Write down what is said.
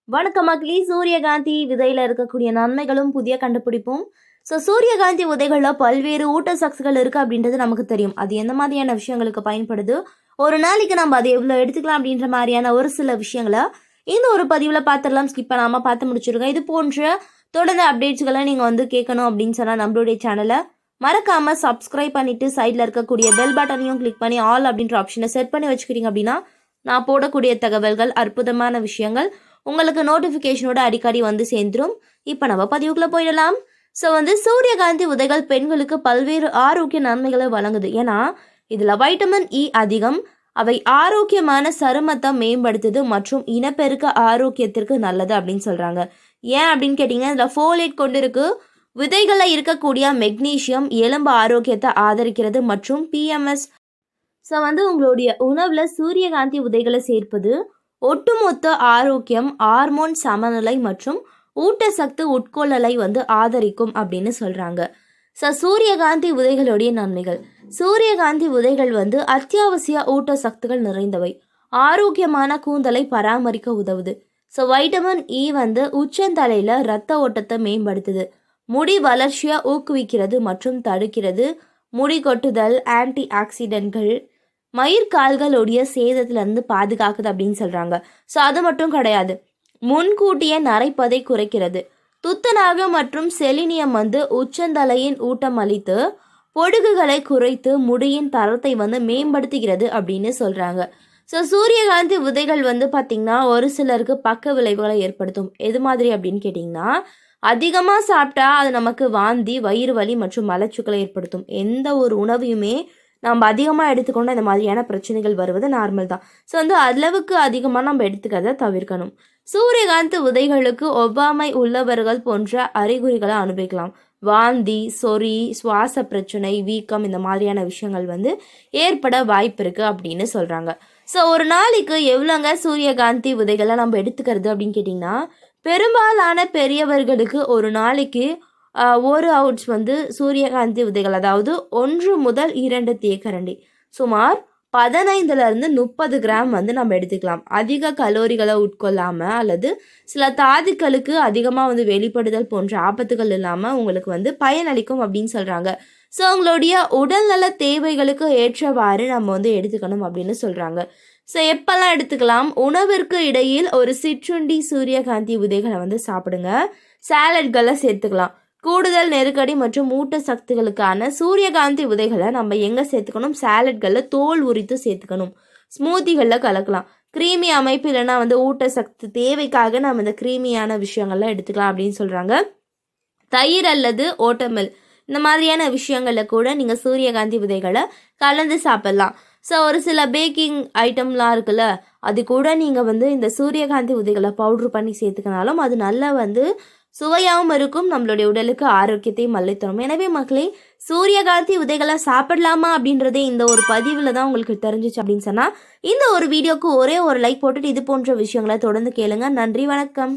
வணக்கம் மக்களே. சூரியகாந்தி விதையில இருக்கக்கூடிய நன்மைகளும் புதிய கண்டுபிடிப்பும். சூரியகாந்தி விதைகளில் பல்வேறு ஊட்டச்சத்துக்கள் இருக்கு அப்படின்றது நமக்கு தெரியும். அது எந்த மாதிரியான விஷயங்களுக்கு பயன்படுது, ஒரு நாளைக்கு நம்ம அதை எவ்வளோ எடுத்துக்கலாம் அப்படின்ற மாதிரியான ஒரு சில விஷயங்களை இந்த ஒரு பதிவில் பார்த்துடலாம். ஸ்கிப் பண்ணாமல் பார்த்து முடிச்சிருக்கோம். இது போன்ற தொடர்ந்து அப்டேட்ஸ்களை நீங்கள் கேட்கணும் அப்படின்னு சொன்னால் நம்மளுடைய சேனலை மறக்காமல் சப்ஸ்கிரைப் பண்ணிவிட்டு சைடில் இருக்கக்கூடிய பெல் பட்டனையும் கிளிக் பண்ணி ஆல் அப்படின்ற ஆப்ஷனை செட் பண்ணி வச்சுக்கிறீங்க அப்படின்னா நான் போடக்கூடிய தகவல்கள், அற்புதமான விஷயங்கள் உங்களுக்கு நோட்டிஃபிகேஷனோட அடிக்கடி சேர்ந்துடும். இப்போ நம்ம பதிவுக்குள்ளே போயிடலாம். சூரியகாந்தி விதைகள் பெண்களுக்கு பல்வேறு ஆரோக்கிய நன்மைகளை வழங்குது. ஏன்னா இதில் வைட்டமின் இ அதிகம். அவை ஆரோக்கியமான சருமத்தை மேம்படுத்துது மற்றும் இனப்பெருக்க ஆரோக்கியத்திற்கு நல்லது அப்படின்னு சொல்கிறாங்க. ஏன் அப்படின்னு கேட்டிங்கன்னா இதில் ஃபோலேட் கொண்டு இருக்கு. விதைகளில் இருக்கக்கூடிய மெக்னீஷியம் எலும்பு ஆரோக்கியத்தை ஆதரிக்கிறது மற்றும் பிஎம்எஸ். உங்களுடைய உணவில் சூரியகாந்தி விதைகளை சேர்ப்பது ஒட்டுமொத்த ஆரோக்கியம், ஹார்மோன் சமநிலை மற்றும் ஊட்டச்சத்து உட்கொள்ளலை ஆதரிக்கும் அப்படின்னு சொல்கிறாங்க. சூரியகாந்தி விதைகளுடைய நன்மைகள். சூரியகாந்தி விதைகள் அத்தியாவசிய ஊட்டச்சத்துக்கள் நிறைந்தவை. ஆரோக்கியமான கூந்தலை பராமரிக்க உதவுது. வைட்டமின் இ உச்சந்தலையில் இரத்த ஓட்டத்தை மேம்படுத்துது, முடி வளர்ச்சியை ஊக்குவிக்கிறது மற்றும் தடுக்கிறது, முடி கொட்டுதல், ஆன்டி ஆக்சிடென்ட்கள், மயிர்கால்களுடைய சேதத்திலிருந்து பாதுகாக்குது அப்படின்னு சொல்கிறாங்க. அது மட்டும் கிடையாது, முன்கூட்டிய நரைப்பதை குறைக்கிறது. துத்தநாக மற்றும் செலினியம் உச்சந்தலையின் ஊட்டம் அளித்து பொடுகுகளை குறைத்து முடியின் தரத்தை மேம்படுத்துகிறது அப்படின்னு சொல்கிறாங்க. சூரியகாந்தி விதைகள் பார்த்திங்கன்னா ஒரு சிலருக்கு பக்க விளைவுகளை ஏற்படுத்தும். எது மாதிரி அப்படின்னு கேட்டிங்கன்னா, அதிகமாக சாப்பிட்டா அது நமக்கு வாந்தி, வயிறு வலி மற்றும் மலச்சுக்களை ஏற்படுத்தும். எந்த ஒரு உணவையுமே நம்ம அதிகமாக எடுத்துக்கொண்டு இந்த மாதிரியான பிரச்சனைகள் வருவது நார்மல் தான். அளவுக்கு அதிகமாக நம்ம எடுத்துக்கிறத தவிர்க்கணும். சூரியகாந்தி விதைகளுக்கு ஒவ்வாமை உள்ளவர்கள் போன்ற அறிகுறிகளை அனுபவிக்கலாம். வாந்தி, சொறி, சுவாச பிரச்சனை, வீக்கம், இந்த மாதிரியான விஷயங்கள் ஏற்பட வாய்ப்பு இருக்குது அப்படின்னு சொல்கிறாங்க. ஒரு நாளைக்கு எவ்வளோங்க சூரியகாந்தி விதைகளை நம்ம எடுத்துக்கிறது அப்படின்னு கேட்டிங்கன்னா, பெரும்பாலான பெரியவர்களுக்கு ஒரு நாளைக்கு 1 அவுன்ஸ் சூரியகாந்தி விதைகள், அதாவது 1 முதல் 2 தேக்கரண்டி, சுமார் 15லிருந்து 30 கிராம் நம்ம எடுத்துக்கலாம். அதிக கலோரிகளை உட்கொள்ளாமல் அல்லது சில தாதுக்களுக்கு அதிகமாக வெளிப்படுதல் போன்ற ஆபத்துகள் இல்லாமல் உங்களுக்கு பயனளிக்கும் அப்படின்னு சொல்கிறாங்க. உங்களுடைய உடல்நல தேவைகளுக்கு ஏற்றவாறு நம்ம எடுத்துக்கணும் அப்படின்னு சொல்கிறாங்க. எப்பெல்லாம் எடுத்துக்கலாம்? உணவிற்கு இடையில் ஒரு சிற்றுண்டி சூரியகாந்தி விதைகளை சாப்பிடுங்க. சாலட்களை சேர்த்துக்கலாம். கூடுதல் நெருக்கடி மற்றும் ஊட்டச்சத்துக்களுக்கான சூரியகாந்தி விதைகளை நம்ம எங்கே சேர்த்துக்கணும்? சாலட்களில் தோல் உரித்து சேர்த்துக்கணும். ஸ்மூத்திகளில் கலக்கலாம். க்ரீமி அமைப்பு இல்லைன்னா ஊட்டச்சத்து தேவைக்காக நம்ம இந்த க்ரீமியான விஷயங்கள்லாம் எடுத்துக்கலாம் அப்படின்னு சொல்கிறாங்க. தயிர் அல்லது ஓட்டமில் இந்த மாதிரியான விஷயங்களில் கூட நீங்கள் சூரியகாந்தி விதைகளை கலந்து சாப்பிட்லாம். ஒரு சில பேக்கிங் ஐட்டம்லாம் இருக்குல்ல, அது கூட நீங்கள் இந்த சூரியகாந்தி விதைகளை பவுட்ரு பண்ணி சேர்த்துக்கினாலும் அது நல்லா சுவையாகவும் இருக்கும், நம்மளுடைய உடலுக்கு ஆரோக்கியத்தையும் அளித்தரும். எனவே மக்களே, சூரியகாந்தி விதைகளை சாப்பிடலாமா அப்படின்றதே இந்த ஒரு பதிவில் தான் உங்களுக்கு தெரிஞ்சிச்சு அப்படின்னு சொன்னால் இந்த ஒரு வீடியோக்கு ஒரே ஒரு லைக் போட்டுட்டு இது போன்ற விஷயங்களை தொடர்ந்து கேளுங்க. நன்றி, வணக்கம்.